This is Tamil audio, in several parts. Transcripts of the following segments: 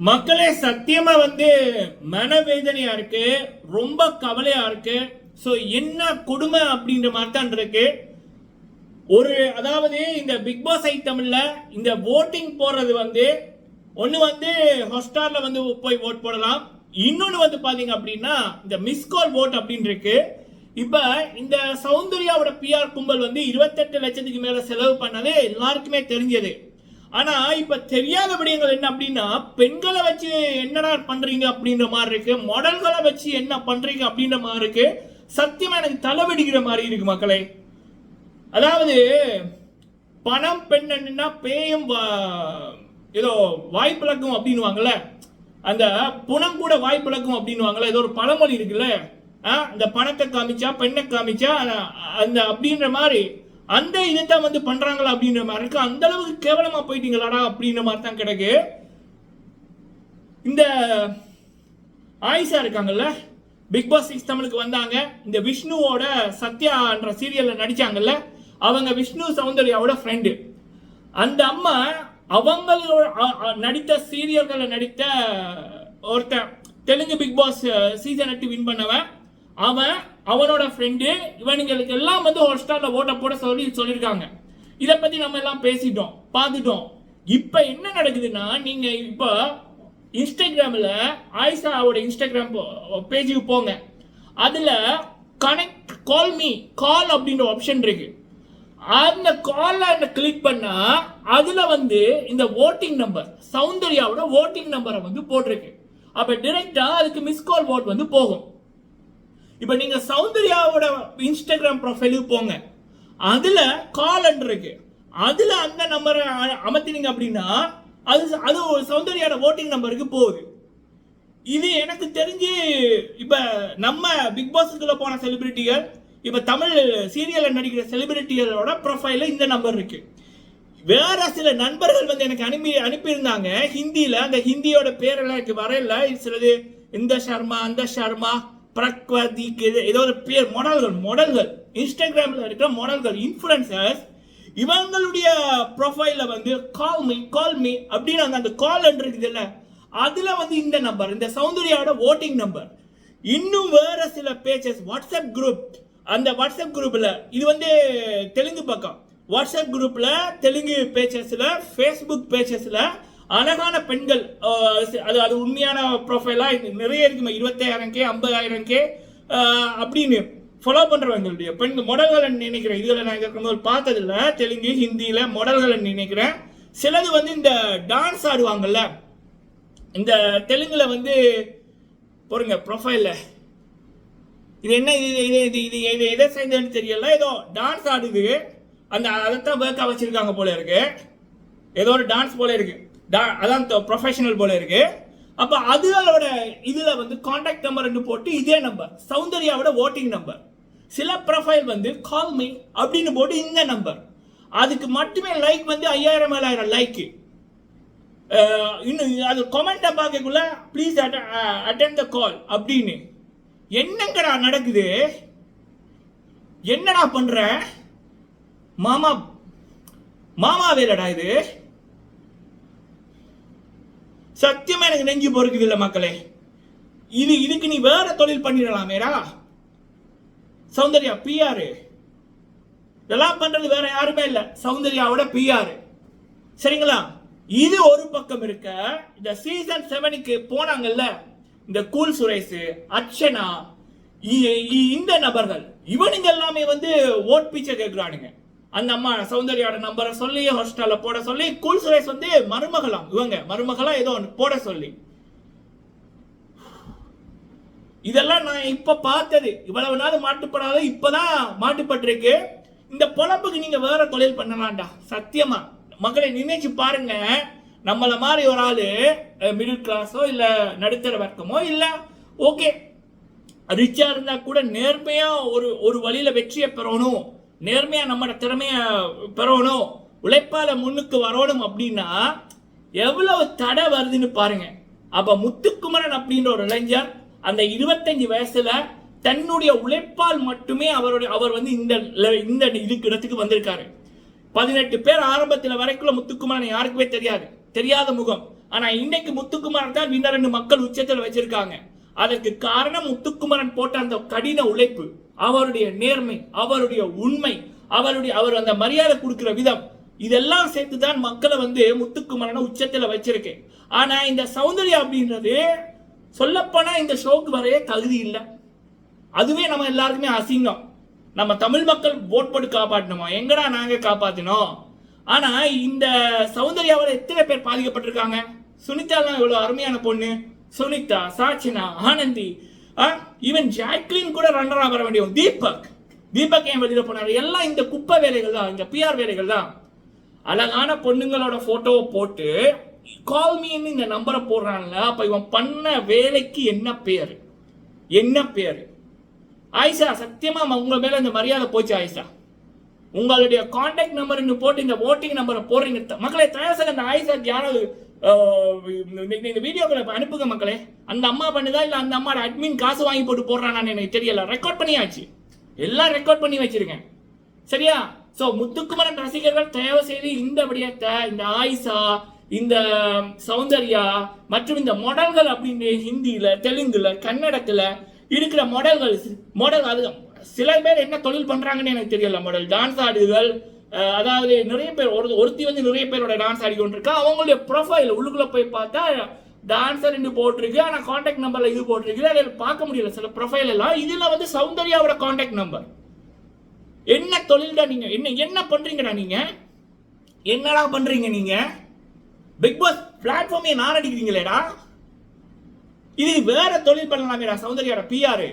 மக்களே சத்தியமா மனவேதனையா இருக்கு, ரொம்ப கவலையா இருக்கு. ஸோ என்ன கொடுமை அப்படின்ற மாதிரி தான் இருக்கு. அதாவது இந்த பிக் பாஸ் ஐ தமிழ்ல இந்த ஓட்டிங் போடுறது ஒன்று ஹாட்ஸ்டார்ல போய் ஓட் போடலாம். இன்னொன்று பாத்தீங்க அப்படின்னா இந்த மிஸ் கால் ஓட் அப்படின்னு இருக்கு. இப்ப இந்த சௌந்தர்யாவோட பிஆர் கும்பல் 28 லட்சத்துக்கு மேல செலவு பண்ணது எல்லாருக்குமே தெரிஞ்சது. ஆனா இப்ப தெரியாத விடயங்கள் என்ன அப்படின்னா, பெண்களை வச்சு என்னடா பண்றீங்க அப்படின்ற மாதிரி இருக்கு, மாடல்களை வச்சு என்ன பண்றீங்க அப்படின்ற மாதிரி இருக்கு. சத்தியமா எனக்கு தலைவடிக்கிற மாதிரி இருக்கு மக்களே. அதாவது பணம் பெண்ணா பேயும் ஏதோ வாய்ப்பிழக்கும் அப்படின்னுவாங்கல்ல, அந்த புணம் கூட வாய்ப்பிழக்கும் அப்படின்னுவாங்கல்ல, ஏதோ ஒரு பழமொழி இருக்குல்ல, இந்த பணத்தை காமிச்சா பெண்ணை காமிச்சா அந்த அப்படின்ற மாதிரி அந்த இதைத்தான் பண்றாங்களா அப்படின்ற மாதிரி இருக்கு. அந்த அளவுக்கு கேவலமா போயிட்டீங்களாடா அப்படின்ற மாதிரி தான் கிடக்கு. இந்த ஆயிஷா இருக்காங்கல்ல, பிக் பாஸ் 6 தமிழுக்கு வந்தாங்க. இந்த விஷ்ணுவோட சத்யான்ற சீரியல்ல நடிச்சாங்கல்ல, அவங்க விஷ்ணு சௌந்தர்யாவோட ஃப்ரெண்டு. அந்த அம்மா அவங்களோட நடித்த சீரியல்களை நடித்த ஒருத்தன் Telugu Bigg Boss season 8 win பண்ணவன், அவனோட ஃப்ரெண்டு. இவனுங்களுக்கு எல்லாம் ஹாட்ஸ்டார்ல ஓட்ட போட சொல்லியிருக்காங்க. இதை பத்தி நம்ம எல்லாம் பேசிட்டோம், பார்த்துட்டோம். இப்ப என்ன நடக்குதுன்னா, நீங்க இப்ப இன்ஸ்டாகிராம்ல ஆயிஷாவோட இன்ஸ்டாகிராம் பேஜுக்கு போங்க. அதுல கனெக்ட் கால் மீ கால் அப்படின்ற ஆப்ஷன் இருக்கு. அந்த கால்ல கிளிக் பண்ணா அதுல இந்த ஓட்டிங் நம்பர் சௌந்தர்யாவோட ஓட்டிங் நம்பரை போட்டிருக்கு. அப்ப டைரக்டா அதுக்கு மிஸ் கால் ஓட் போகும். இப்ப நீங்க சௌந்தர்யாவோட இன்ஸ்டாகிராம் ப்ரொஃபைலுக்கு போங்க, அதுல கால் இருக்கு. அதுல அந்த நம்பரை அமர்த்தினீங்க அப்படின்னா அது ஒரு சௌந்தர்யாவோட ஓட்டிங் நம்பருக்கு போகுது. இது எனக்கு தெரிஞ்சு இப்ப நம்ம பிக் பாஸ்க்குள்ள போன செலிபிரிட்டிகள், இப்ப தமிழ் சீரியல்ல நடிக்கிற செலிபிரிட்டிகளோட ப்ரொஃபைல இந்த நம்பர் இருக்கு. வேற சில நண்பர்கள் எனக்கு அனுப்பியிருந்தாங்க ஹிந்தியில. அந்த ஹிந்தியோட பேரெல்லாம் எனக்கு வரல. சிலது இந்த சர்மா அந்த சர்மா பிரக்வதி ஏதோ ஒரு பேர், மாடல்கள் இன்ஸ்டாகிராம்ல இருக்கிற மாடல்கள் இன்ஃபுளுசர்ஸ், இவங்களுடைய ப்ரொஃபைல கால் மீ அப்படின்னு அந்த கால் இருக்குது இல்ல, அதுல இந்த நம்பர் இந்த சௌந்தர்யாவோட ஓட்டிங் நம்பர். இன்னும் வேற சில பேஜஸ் வாட்ஸ்அப் குரூப், அந்த வாட்ஸ்அப் குரூப்ல இது தெலுங்கு பக்கம் வாட்ஸ்அப் குரூப்ல தெலுங்கு பேஜஸ்ல ஃபேஸ்புக் பேஜஸ்ல அழகான பெண்கள், அது உண்மையான ப்ரொஃபைலா நிறைய இருக்குமா, 25,000K 50,000K அப்படின்னு ஃபாலோ பண்றவங்களுடைய பெண்கள் மாடல்களை நினைக்கிறேன். இதுல நான் இருக்கும்போது பார்த்ததில்ல, தெலுங்கு ஹிந்தியில மாடல்களை நினைக்கிறேன். சிலது இந்த டான்ஸ் ஆடுவாங்கல்ல, இந்த தெலுங்குல போறீங்க ப்ரொஃபைல்ல இது என்ன இது எதை சேர்ந்ததுன்னு தெரியல, ஏதோ டான்ஸ் ஆடுது. அதைத்தான் ஒர்க்கா வச்சிருக்காங்க போல இருக்கு, ஏதோ ஒரு டான்ஸ் போல இருக்கு, அதான் ப்ரொஃபஷனல் போல இருக்கு. அப்ப அதுகளோட இதுல கான்டாக்ட் நம்பர் போட்டு இதே நம்பர் சௌந்தர்யாவோட ஓட்டிங் நம்பர். சில ப்ரொஃபைல் கால் மீ அப்படின்னு போட்டு இந்த நம்பர், அதுக்கு மட்டுமே லைக் 5000 7,000 லைக். இன்னும் அது கமெண்ட்டை பார்க்கக்குள்ள ப்ளீஸ் அட்டெண்ட் த கால் அப்படின்னு. என்னங்கடா நடக்குது, என்னடா பண்ற மாமா வேலடா இது. சத்தியமா எனக்கு நெஞ்சு பொறுக்குது இல்ல மக்களே. இதுக்கு நீ வேற தொழில் பண்ணிடலாமேடா. சௌந்தர்யா பிஆர் இதெல்லாம் பண்றது வேற யாருமே இல்ல, சௌந்தர்யாவோட பிஆர். சரிங்களா? இது ஒரு பக்கம் இருக்க, இந்த சீசன் 7க்கு போனாங்கல்ல இந்த கூல் சுரேஷ், அர்ச்சனா, இந்த நபர்கள், இவனுங்க எல்லாமே ஓட் பிச்சை கேட்கிறானுங்க. அந்த அம்மா சௌந்தர்யாவோட நம்பரை சொல்லி ஹாஸ்டல்ல போட சொல்லி, கூல் சுரேஷ் மருமகளாம், இவங்க மருமகளா ஏதோ போட சொல்லி. இதெல்லாம் நான் இப்ப பார்த்தது, இவ்வளவு நாள் மாட்டுப்படாத இப்பதான் மாட்டுப்பட்டிருக்கு. இந்த பொழப்புக்கு நீங்க வேற தொழில் பண்ணலாம்டா. சத்தியமா மக்களை நினைச்சு பாருங்க. நம்மள மாதிரி ஒரு ஆளு மிடில் கிளாஸோ இல்ல நடுத்தர வர்க்கமோ இல்ல ஓகே ரிச்சா இருந்தா கூட நேர்மையா ஒரு வழியில வெற்றியை பெறணும், நேர்மையா நம்ம திறமைய பெறணும், உழைப்பால முன்னுக்கு வரணும் அப்படின்னா எவ்வளவு தடை வருதுன்னு பாருங்க. அப்ப முத்துக்குமரன் அப்படின்ற ஒரு இளைஞர் அந்த 25 வயசுல தன்னுடைய உழைப்பால் மட்டுமே அவர் இந்த இதுக்கு இடத்துக்கு வந்திருக்காரு. 18 பேர் ஆரம்பத்தில் வரைக்கும் முத்துக்குமரன் யாருக்குமே தெரியாது, தெரியாத முகம். ஆனா இன்னைக்கு முத்துக்குமரன் தான் வின்னர்னு மக்கள் உச்சத்தில் வச்சிருக்காங்க. அதற்கு காரணம் முத்துக்குமரன் போட்ட அந்த கடின உழைப்பு, அவருடைய நேர்மை, அவருடைய உண்மை, அவர் அந்த மரியாதை கொடுக்கிற விதம், இதெல்லாம் சேர்த்துதான் மக்களை வந்து முத்துக்குமரனை உச்சத்தில் வச்சிருக்கேன். ஆனா இந்த சௌந்தர்யா அப்படின்றது சொல்லப்போனா இந்த ஷோக்கு வரைய தகுதி இல்லை. அதுவே நம்ம எல்லாருக்குமே அசிங்கம். நம்ம தமிழ் மக்கள் போட் போட்டு காப்பாற்றணுமா? எங்கடா நாங்க காப்பாத்தினோம்? ஆனா இந்த சௌந்தர்யாவில் எத்தனை பேர் பாதிக்கப்பட்டிருக்காங்க? சுனிதாலாம் இவ்வளவு அருமையான பொண்ணு, சுனிதா, சாச்சினா, ஆனந்தி, ஈவன் ஜாக்லின் கூட ரன்னரா வர வேண்டிய தீபக் ஏன் வெளியில போனாரு? எல்லாம் இந்த குப்பை வேலைகள் தான், இந்த பிஆர் வேலைகள் தான். அழகான பொண்ணுங்களோட போட்டோவை போட்டு கால் மீன்னு இந்த நம்பரை போடுறான்ல, அப்ப இவன் பண்ண வேலைக்கு என்ன பேரு? என்ன பேரு? ஆயிஷா, சத்தியமா உங்க மேல இந்த மரியாதை போச்சு. ஆயிஷா, உங்களுடைய கான்டாக்ட் நம்பர் போட்டு இந்த ஓட்டிங் நம்பரை போடுறீங்க. மக்களை தயாரிச்சு அந்த ஆயிஷா யாராவது இந்த வீடியோக்களை அனுப்புங்க மக்களே. அந்த அம்மா பண்ணுதா இல்ல அந்த அம்மா அட்மின் காசு வாங்கி போட்டு போடுறான்னு எனக்கு தெரியல. ரெக்கார்ட் பண்ணியாச்சு, எல்லாம் ரெக்கார்ட் பண்ணி வச்சிருக்கேன். சரியா? சோ முத்துக்குமரன் ரசிகர்கள் தயவு செய்து இந்த விடயத்தை, இந்த ஆயிஷா, இந்த சௌந்தர்யா மற்றும் இந்த மாடல்கள் அப்படின்னு ஹிந்தியில, தெலுங்குல, கன்னடத்துல இருக்கிற மாடல் அது சில பேர் என்ன தொழில் பண்றாங்கன்னு எனக்கு தெரியல. மாடல் டான்ஸ் ஆடுகள், அதாவது நிறைய பேர் ஒருத்தி வந்து நிறைய பேரோட டான்ஸ் ஆடி கொண்டிருக்கா. அவங்களுடைய ப்ரொஃபைல் உள்ளுக்குள்ள போய் பார்த்தா டான்ஸர் போட்டிருக்கு, ஆனா கான்டாக்ட் நம்பர்ல இது போட்டிருக்கு. அதில் பார்க்க முடியல சில ப்ரொஃபைல் எல்லாம். இதுல வந்து சௌந்தர்யாவோட கான்டாக்ட் நம்பர். என்ன தொழில்டா நீங்க? என்ன பண்றீங்கடா நீங்க? என்னடா பண்றீங்க நீங்க? பிக் பாஸ் பிளாட்ஃபார்மே நாரடிக்கிறீங்களேடா. இது வேற தொழில் பண்ணலாமேடா. சௌந்தர்யாவோட பிஆர்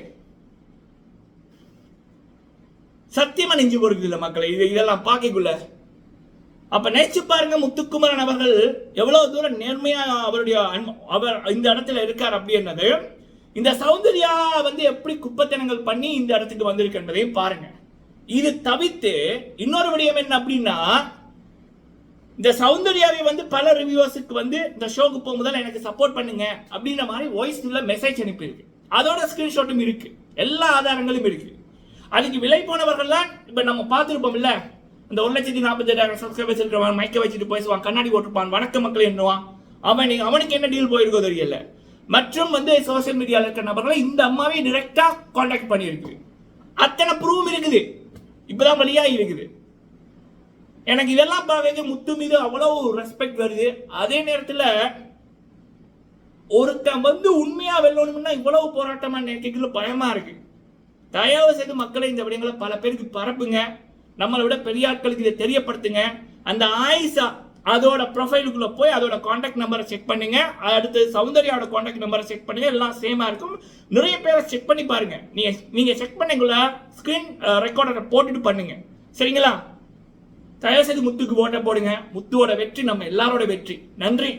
சத்தியமா நெஞ்சு பொறுக்குது இல்ல மக்களை இதெல்லாம் பார்க்கக்குள்ள. அப்ப நினைச்சு பாருங்க, முத்துக்குமரன் அவர்கள் எவ்வளவு தூரம் நேர்மையா அவர் இந்த இடத்துல இருக்கார் அப்படின்றது. இந்த சௌந்தர்யா வந்து எப்படி குப்பத்தனங்கள் பண்ணி இந்த இடத்துக்கு வந்திருக்கின்றதையும் பாருங்க. இது தவிர்த்து இன்னொரு விடயம் என்ன அப்படின்னா, இந்த சௌந்தர்யாவை வந்து பல ரிவ்யூவர்ஸுக்கு வந்து இந்த ஷோக்கு போகும்போது எனக்கு சப்போர்ட் பண்ணுங்க அப்படின்ற மாதிரி வாய்ஸ்ல மெசேஜ் அனுப்பியிருக்கு. அதோட ஸ்கிரீன்ஷாட்டும் இருக்கு, எல்லா ஆதாரங்களும் இருக்கு. அதுக்கு விலை போனவர்கள்லாம் இப்ப நம்ம பார்த்துருப்போம் இல்ல, இந்த 1,48,000 சப்ஸ்கிரைபர்ஸ் இருக்கிறவன் மைக்க வச்சுட்டு பேசுவான், கண்ணாடி போட்டிருப்பான், வணக்க மக்கள் என்னவான், அவனுக்கு என்ன டீல் போயிருக்கோ தெரியல. மற்றும் வந்து சோசியல் மீடியாவில் இருக்கிற நபர்களை இந்த அம்மாவை டிரெக்டா கான்டாக்ட் பண்ணியிருக்கு. அத்தனை ப்ரூவ் இருக்குது, இப்பதான் வழியா இருக்குது. எனக்கு இதெல்லாம் பார்க்க முத்து மீது அவ்வளவு ரெஸ்பெக்ட் வருது. அதே நேரத்தில் ஒருத்தன் வந்து உண்மையா வெல்லணும்னா இவ்வளவு போராட்டமா நினைக்கல, பயமா இருக்கு. தயவு செய்து மக்களை இந்த விடயங்களை பல பேருக்கு பரப்புங்க, நம்மளை விட பெரிய ஆட்களுக்கு இதை தெரியப்படுத்துங்க. அந்த ஆயிஷா அதோட ப்ரொஃபைலுக்குள்ள போய் அதோட கான்டாக்ட் நம்பரை செக் பண்ணுங்க. அடுத்து சௌந்தர்யாவோட கான்டாக்ட் நம்பரை செக் பண்ணுங்க, எல்லாம் சேமா இருக்கும். நிறைய பேரை செக் பண்ணி பாருங்க. நீங்க செக் பண்ணீங்கள ஸ்கிரீன் ரெக்கார்டரை போட்டுட்டு பண்ணுங்க, சரிங்களா? தயவு செய்து முத்துக்கு ஓட்ட போடுங்க. முத்துவோட வெற்றி நம்ம எல்லாரோட வெற்றி. நன்றி.